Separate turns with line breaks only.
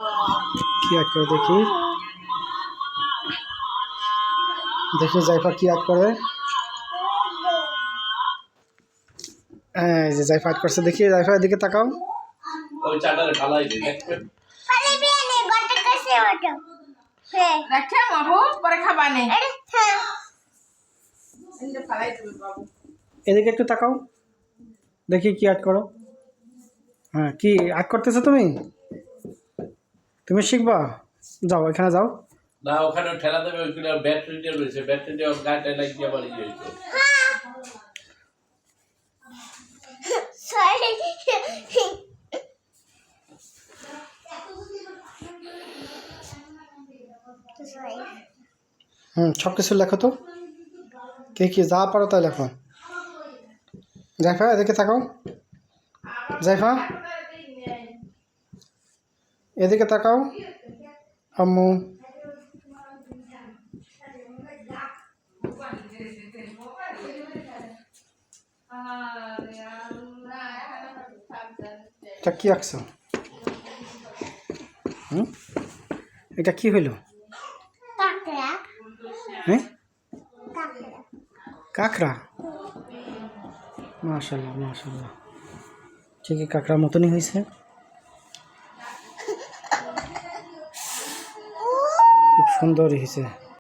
কি আঁক করে দেখি দেখি জাইফা কি আঁক করে। হ্যাঁ এই যে জাইফা আঁক করছে, দেখি জাইফা এদিকে তাকাও।
ওই চাটারে ফালাই দে দেখবেন
ফালাই দিয়ে নে গটে কাছে ওটা
রাখা বাবু পরে খাবা নে এন্ড ফালাই দিবে বাবু।
এদিকে একটু তাকাও দেখি কি আর্ট করো। হ্যাঁ কি আর্ট করতেছো তুমি? তুমি শিখবা? যাও এখানে যাও।
না ওখানে ঠেলা দেবে ওইগুলো ব্যাটারিটা রয়েছে, ব্যাটারিটা গাড়িটা লাগিয়ে বাড়ি যাইতো।
সরি
সব কিছু লেখো তো, কে কি যা পারো তাই লেখো। জাইফা এদিকে তাকাও, জাইফা এদিকে তাকাও। আম্মু এটা কি আঁকছো? এটা কি হইল?
কাকড়া
হ্যাঁ
কাকড়া
কাঁকড়া। মাশাআল্লাহ মাশাআল্লাহ, ঠিকই কাঁকড়ার মতনই হয়েছে, খুব সুন্দরই হয়েছে।